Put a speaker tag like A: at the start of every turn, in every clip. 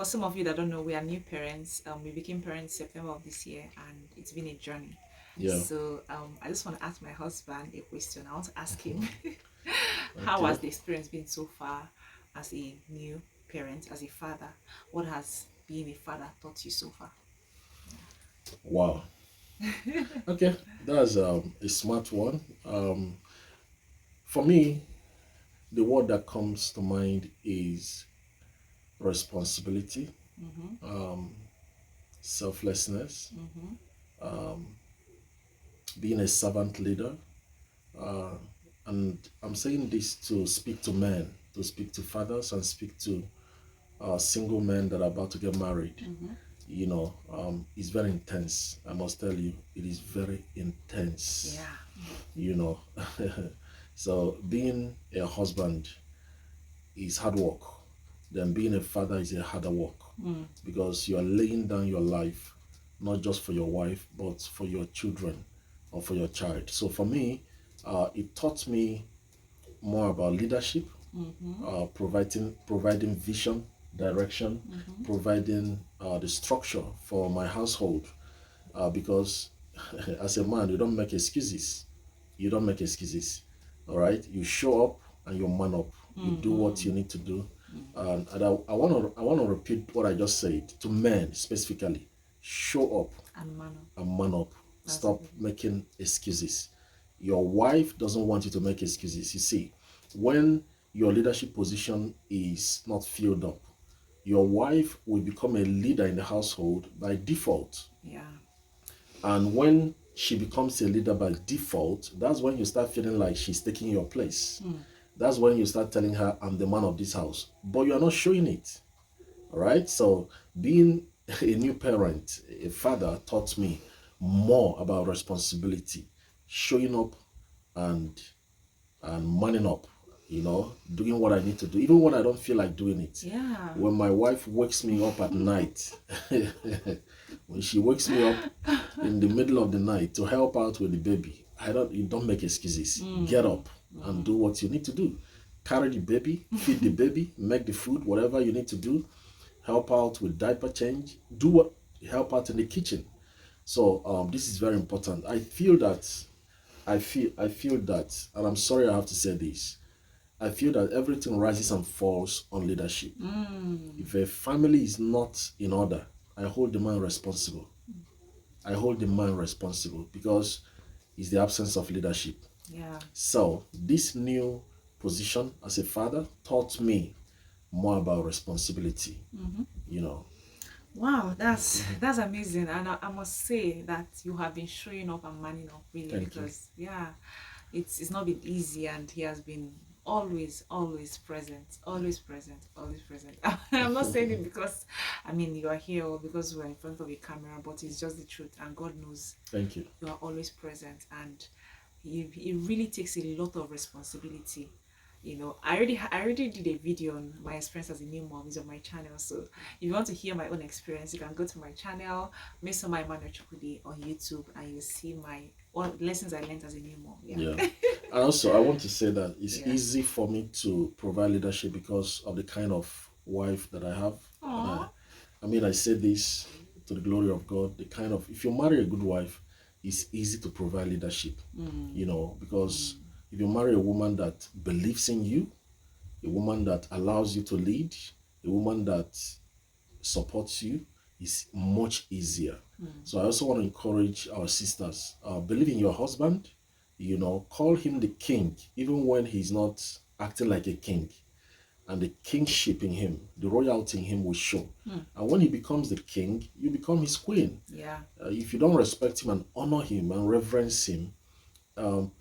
A: for some of you that don't know, we are new parents. We became parents September of this year, and it's been a journey.
B: Yeah.
A: So I just want to ask my husband a question. I want to ask him, how
B: Okay.
A: has the experience been so far as a new parent, as a father? What has being a father taught you so far?
B: Wow. Okay. That's a smart one. For me, the word that comes to mind is responsibility,
A: Mm-hmm.
B: selflessness,
A: Mm-hmm.
B: being a servant leader. Uh, and I'm saying this to speak to men, to speak to fathers, and speak to single men that are about to get married.
A: Mm-hmm.
B: It's very intense. I must tell you, it is very intense.
A: Yeah.
B: You know, so being a husband is hard work. Then being a father is a harder work
A: Mm.
B: because you are laying down your life not just for your wife but for your children or for your child. So for me, it taught me more about leadership,
A: Mm-hmm.
B: providing vision, direction,
A: Mm-hmm.
B: providing the structure for my household. Because as a man, you don't make excuses. You don't make excuses. All right, you show up and you man up. You do what
A: Mm-hmm.
B: you need to do. And I want to repeat what I just said to men specifically. Show up
A: And manner.
B: and man up.
A: That's
B: Stop
A: good.
B: making excuses. Your wife doesn't want you to make excuses. You see, when your leadership position is not filled up, your wife will become a leader in the household by default.
A: Yeah.
B: And when she becomes a leader by default, that's when you start feeling like she's taking your place.
A: Mm.
B: That's when you start telling her, I'm the man of this house. But you are not showing it. All right. So being a new parent, a father taught me more about responsibility, showing up and manning up, doing what I need to do, even when I don't feel like doing it.
A: Yeah.
B: When my wife wakes me up at night, when she wakes me up in the middle of the night to help out with the baby, you don't make excuses. Get
A: Mm.
B: up and
A: Mm.
B: do what you need to do. Carry the baby, feed the baby, make the food, whatever you need to do. Help out with diaper change. Do what help out in the kitchen. So this is very important. I feel that, and I'm sorry I have to say this. I feel that everything rises and falls on leadership.
A: Mm.
B: If a family is not in order, I hold the man responsible. I hold the man responsible because it's the absence of leadership.
A: Yeah.
B: So this new position as a father taught me more about responsibility.
A: Mm-hmm.
B: You know,
A: Wow, that's amazing, and I must say that you have been showing up and manning up really,
B: thank you.
A: because yeah, it's not been easy, and he has been always present, always present, always present. I'm not saying it because I mean you are here or because we're in front of a camera, but it's just the truth, and God knows
B: Thank you.
A: you are always present, and it really takes a lot of responsibility. I already did a video on my experience as a new mom. Is on my channel, so if you want to hear my own experience, you can go to my channel, Mesoma Emmanuel Chukwudi on YouTube, and you'll see my what lessons I learned as a new mom. Yeah.
B: Yeah. And also, I want to say that it's
A: Yeah.
B: easy for me to provide leadership because of the kind of wife that I have. And
A: Aww.
B: I mean, I say this to the glory of God. If you marry a good wife, it's easy to provide leadership,
A: Mm.
B: because
A: Mm.
B: if you marry a woman that believes in you, a woman that allows you to lead, a woman that supports you, is much easier.
A: Mm.
B: So I also want to encourage our sisters, believe in your husband, call him the king, even when he's not acting like a king. And the kingship in him, the royalty in him will show.
A: Mm.
B: And when he becomes the king, you become his queen.
A: Yeah.
B: If you don't respect him and honor him and reverence him, um,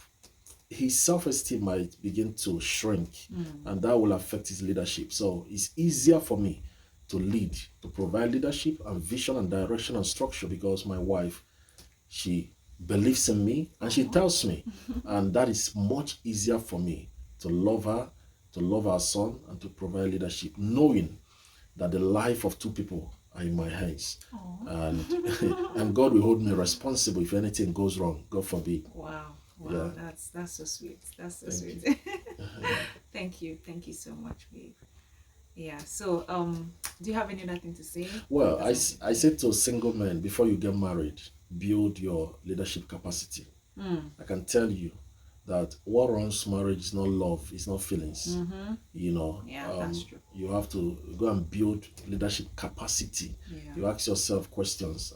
B: his self-esteem might begin to shrink,
A: Mm.
B: and that will affect his leadership. So it's easier for me to lead, to provide leadership and vision and direction and structure because my wife, she believes in me and she
A: Aww.
B: tells me, and that is much easier for me to love her, to love our son, and to provide leadership, knowing that the life of two people are in my hands, and
A: Aww.
B: and God will hold me responsible if anything goes wrong. God forbid.
A: Wow.
B: Yeah.
A: Wow. That's so sweet. That's so
B: Thank
A: sweet.
B: you.
A: Thank you. Thank you so much, babe. Yeah. So Do you have any other thing to say?
B: Well, I say to single men, before you get married, build your leadership capacity. I can tell you that what runs marriage is not love, it's not feelings. You know,
A: Yeah, that's true.
B: you have to go and build leadership capacity.
A: Yeah.
B: You ask yourself questions.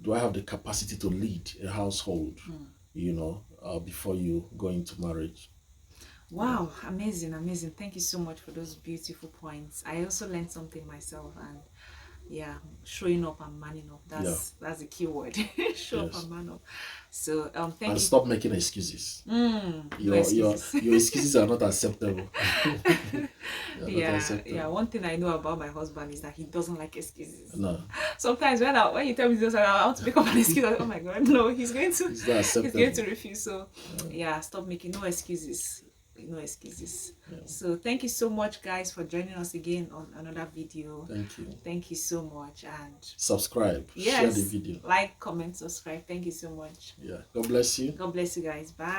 B: Do I have the capacity to lead a household? You know, before you go into marriage.
A: Wow, amazing, amazing. Thank you so much for those beautiful points. I also learned something myself, and yeah, showing up and manning up. That's the key word. Show up
B: Yes.
A: and man up. So thank
B: And
A: you.
B: stop making excuses.
A: No
B: Your
A: excuses.
B: your excuses are not acceptable. They are not
A: Yeah,
B: acceptable.
A: one thing I know about my husband is that he doesn't like excuses.
B: No,
A: Sometimes when you tell me this, I want to make up an excuse. Oh my god, no, he's going to
B: it's not
A: he's going to
B: acceptable.
A: refuse. So yeah, stop making no excuses. No excuses.
B: Yeah.
A: So thank you so much, guys, for joining us again on another video.
B: Thank you.
A: Thank you so much, and
B: Subscribe. Share
A: yes,
B: the video.
A: like, comment, subscribe. Thank you so much.
B: Yeah. God bless you.
A: God bless you guys. Bye.